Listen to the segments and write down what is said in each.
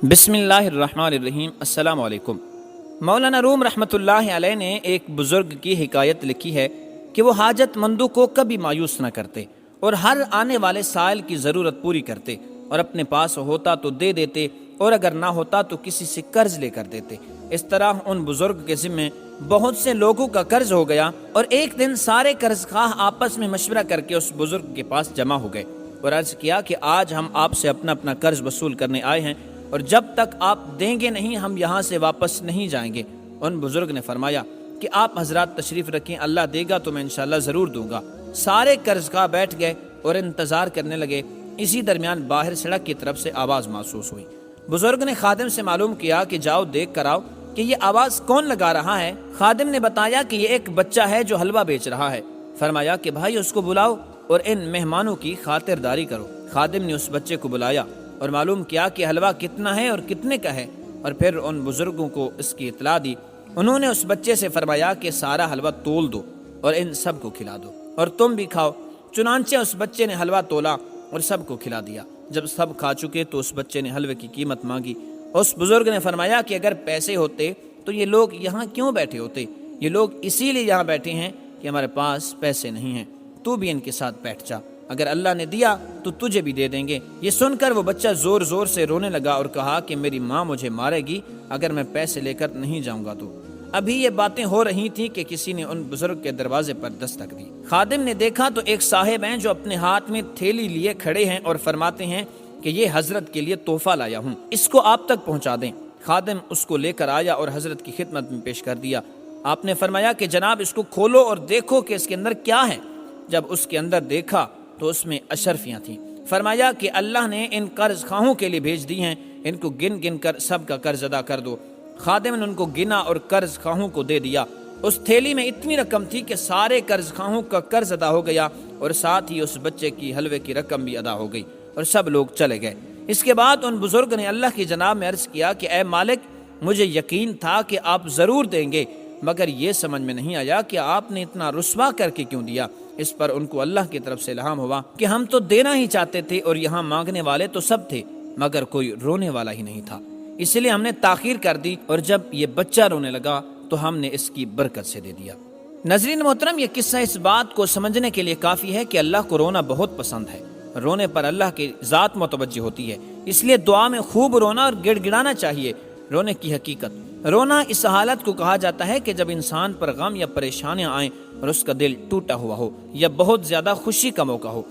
بسم اللہ الرحمن الرحیم۔ السلام علیکم۔ مولانا روم رحمۃ اللہ علیہ نے ایک بزرگ کی حکایت لکھی ہے کہ وہ حاجت مندوں کو کبھی مایوس نہ کرتے اور ہر آنے والے سائل کی ضرورت پوری کرتے، اور اپنے پاس ہوتا تو دے دیتے اور اگر نہ ہوتا تو کسی سے قرض لے کر دیتے۔ اس طرح ان بزرگ کے ذمے بہت سے لوگوں کا قرض ہو گیا، اور ایک دن سارے قرض خواہ آپس میں مشورہ کر کے اس بزرگ کے پاس جمع ہو گئے اور عرض کیا کہ آج ہم آپ سے اپنا اپنا قرض وصول کرنے آئے ہیں، اور جب تک آپ دیں گے نہیں ہم یہاں سے واپس نہیں جائیں گے۔ ان بزرگ نے فرمایا کہ آپ حضرات تشریف رکھیں، اللہ دے گا تو میں انشاءاللہ ضرور دوں گا۔ سارے قرض خواہ بیٹھ گئے اور انتظار کرنے لگے۔ اسی درمیان باہر سڑک کی طرف سے آواز محسوس ہوئی۔ بزرگ نے خادم سے معلوم کیا کہ جاؤ دیکھ کر آؤ کہ یہ آواز کون لگا رہا ہے۔ خادم نے بتایا کہ یہ ایک بچہ ہے جو حلوہ بیچ رہا ہے۔ فرمایا کہ بھائی اس کو بلاؤ اور ان مہمانوں کی خاطرداری کرو۔ خادم نے اس بچے کو بلایا اور معلوم کیا کہ حلوہ کتنا ہے اور کتنے کا ہے، اور پھر ان بزرگوں کو اس کی اطلاع دی۔ انہوں نے اس بچے سے فرمایا کہ سارا حلوہ تول دو اور ان سب کو کھلا دو اور تم بھی کھاؤ۔ چنانچہ اس بچے نے حلوہ تولا اور سب کو کھلا دیا۔ جب سب کھا چکے تو اس بچے نے حلوے کی قیمت مانگی۔ اس بزرگ نے فرمایا کہ اگر پیسے ہوتے تو یہ لوگ یہاں کیوں بیٹھے ہوتے؟ یہ لوگ اسی لیے یہاں بیٹھے ہیں کہ ہمارے پاس پیسے نہیں ہیں، تو بھی ان کے ساتھ بیٹھ جا، اگر اللہ نے دیا تو تجھے بھی دے دیں گے۔ یہ سن کر وہ بچہ زور زور سے رونے لگا اور کہا کہ میری ماں مجھے مارے گی اگر میں پیسے لے کر نہیں جاؤں گا تو۔ ابھی یہ باتیں ہو رہی تھیں کہ کسی نے ان بزرگ کے دروازے پر دستک دی۔ خادم نے دیکھا تو ایک صاحب ہیں جو اپنے ہاتھ میں تھیلی لیے کھڑے ہیں اور فرماتے ہیں کہ یہ حضرت کے لیے تحفہ لایا ہوں، اس کو آپ تک پہنچا دیں۔ خادم اس کو لے کر آیا اور حضرت کی خدمت میں پیش کر دیا۔ آپ نے فرمایا کہ جناب اس کو کھولو اور دیکھو کہ اس کے اندر کیا ہے۔ جب اس کے اندر دیکھا تو اس میں اشرفیاں تھیں۔ فرمایا کہ اللہ نے ان قرض خواہوں کے لیے بھیج دی ہیں، ان کو گن گن کر سب کا قرض ادا کر دو۔ خادم نے ان کو گنا اور قرض خواہوں کو دے دیا۔ اس تھیلی میں اتنی رقم تھی کہ سارے قرض خواہوں کا قرض ادا ہو گیا، اور ساتھ ہی اس بچے کی حلوے کی رقم بھی ادا ہو گئی، اور سب لوگ چلے گئے۔ اس کے بعد ان بزرگ نے اللہ کی جناب میں عرض کیا کہ اے مالک، مجھے یقین تھا کہ آپ ضرور دیں گے، مگر یہ سمجھ میں نہیں آیا کہ آپ نے اتنا رسوا کر کے کیوں دیا۔ اس پر ان کو اللہ کی طرف سے الہام ہوا کہ ہم تو دینا ہی چاہتے تھے اور یہاں مانگنے والے تو سب تھے، مگر کوئی رونے والا ہی نہیں تھا، اس لیے ہم نے تاخیر کر دی، اور جب یہ بچہ رونے لگا تو ہم نے اس کی برکت سے دے دیا۔ ناظرین محترم، یہ قصہ اس بات کو سمجھنے کے لیے کافی ہے کہ اللہ کو رونا بہت پسند ہے۔ رونے پر اللہ کی ذات متوجہ ہوتی ہے، اس لیے دعا میں خوب رونا اور گڑ گڑانا چاہیے۔ رونے کی حقیقت، رونا اس حالت کو کہا جاتا ہے کہ جب انسان پر غم یا پریشانیاں آئیں اور اس کا دل ٹوٹا ہوا ہو یا بہت زیادہ خوشی کا موقع ہو۔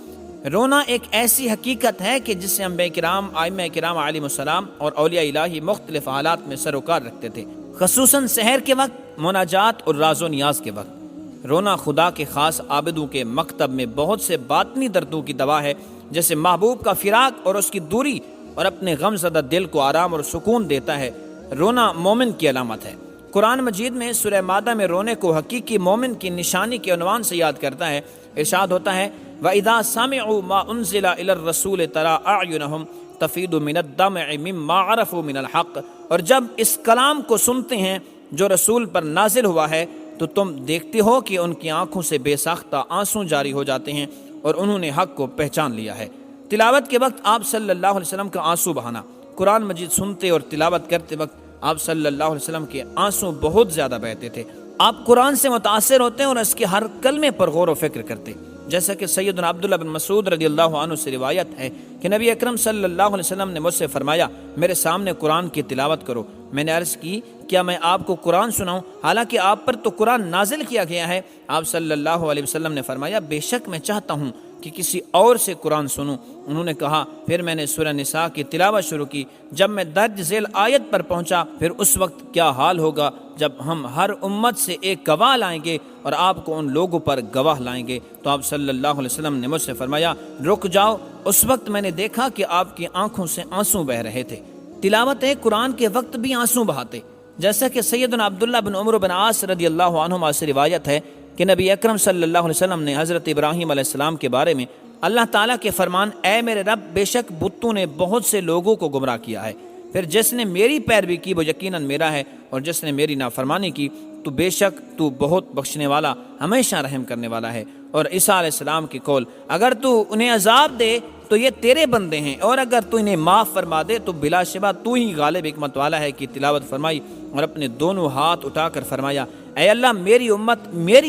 رونا ایک ایسی حقیقت ہے کہ جس سے انبیاء کرام، ائمہ کرام علیہ السلام اور اولیاء الہی مختلف حالات میں سروکار رکھتے تھے، خصوصاً سحر کے وقت، مناجات اور راز و نیاز کے وقت۔ رونا خدا کے خاص عابدوں کے مکتب میں بہت سے باطنی دردوں کی دوا ہے، جیسے محبوب کا فراق اور اس کی دوری، اور اپنے غم زدہ دل کو آرام اور سکون دیتا ہے۔ رونا مومن کی علامت ہے۔ قرآن مجید میں سورہ مائدہ میں رونے کو حقیقی مومن کی نشانی کے عنوان سے یاد کرتا ہے۔ ارشاد ہوتا ہے وَإِذَا سَمِعُوا مَا أُنزِلَ إِلَى الرَّسُولِ تَرَىٰ أَعْيُنَهُمْ تَفِيضُ مِنَ الدَّمْعِ مِمَّا عَرَفُوا مِنَ الْحَقِّ، اور جب اس کلام کو سنتے ہیں جو رسول پر نازل ہوا ہے تو تم دیکھتے ہو کہ ان کی آنکھوں سے بے ساختہ آنسو جاری ہو جاتے ہیں، اور انہوں نے حق کو پہچان لیا ہے۔ تلاوت کے وقت آپ صلی اللہ علیہ وسلم کا آنسو بہانا۔ قرآن مجید سنتے اور تلاوت کرتے وقت آپ صلی اللہ علیہ وسلم کے آنسو بہت زیادہ بہتے تھے۔ آپ قرآن سے متاثر ہوتے ہیں اور اس کے ہر کلمے پر غور و فکر کرتے، جیسا کہ سیدنا عبداللہ بن مسعود رضی اللہ عنہ سے روایت ہے کہ نبی اکرم صلی اللہ علیہ وسلم نے مجھ سے فرمایا میرے سامنے قرآن کی تلاوت کرو۔ میں نے عرض کی کیا میں آپ کو قرآن سناؤں حالانکہ آپ پر تو قرآن نازل کیا گیا ہے؟ آپ صلی اللہ علیہ وسلم نے فرمایا بے شک میں چاہتا ہوں کہ کسی اور سے قرآن سنوں۔ انہوں نے کہا پھر میں نے سورہ نساء کی تلاوت شروع کی۔ جب میں درج ذیل آیت پر پہنچا پھر اس وقت کیا حال ہوگا جب ہم ہر امت سے ایک گواہ لائیں گے اور آپ کو ان لوگوں پر گواہ لائیں گے، تو آپ صلی اللہ علیہ وسلم نے مجھ سے فرمایا رک جاؤ۔ اس وقت میں نے دیکھا کہ آپ کی آنکھوں سے آنسو بہ رہے تھے۔ تلاوت قرآن کے وقت بھی آنسو بہاتے، جیسا کہ سیدنا عبداللہ بن عمرو بن عاص رضی اللہ عنہما سے روایت ہے کہ نبی اکرم صلی اللہ علیہ وسلم نے حضرت ابراہیم علیہ السلام کے بارے میں اللہ تعالیٰ کے فرمان اے میرے رب بے شک بتوں نے بہت سے لوگوں کو گمراہ کیا ہے، پھر جس نے میری پیروی کی وہ یقیناً میرا ہے، اور جس نے میری نافرمانی کی تو بے شک تو بہت بخشنے والا ہمیشہ رحم کرنے والا ہے۔ اور عیسیٰ علیہ السلام کی قول، اگر تو انہیں عذاب دے تو یہ تیرے بندے ہیں، اور اگر تو انہیں معاف فرما دے تو بلا شبہ تو ہی غالب حکمت والا ہے، کی تلاوت فرمائی اور اپنے دونوں ہاتھ اٹھا کر فرمایا اے اللہ میری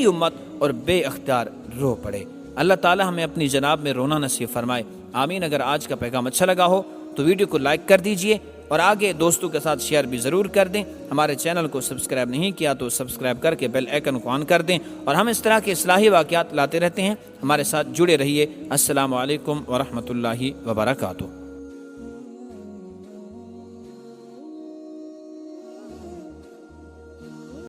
امت، اور بے اختیار رو پڑے۔ اللہ تعالی ہمیں اپنی جناب میں رونا نصیب فرمائے، آمین۔ اگر آج کا پیغام اچھا لگا ہو تو ویڈیو کو لائک کر دیجئے اور آگے دوستوں کے ساتھ شیئر بھی ضرور کر دیں۔ ہمارے چینل کو سبسکرائب نہیں کیا تو سبسکرائب کر کے بیل آئیکن کو آن کر دیں، اور ہم اس طرح کے اصلاحی واقعات لاتے رہتے ہیں، ہمارے ساتھ جڑے رہیے۔ السلام علیکم ورحمۃ اللہ وبرکاتہ۔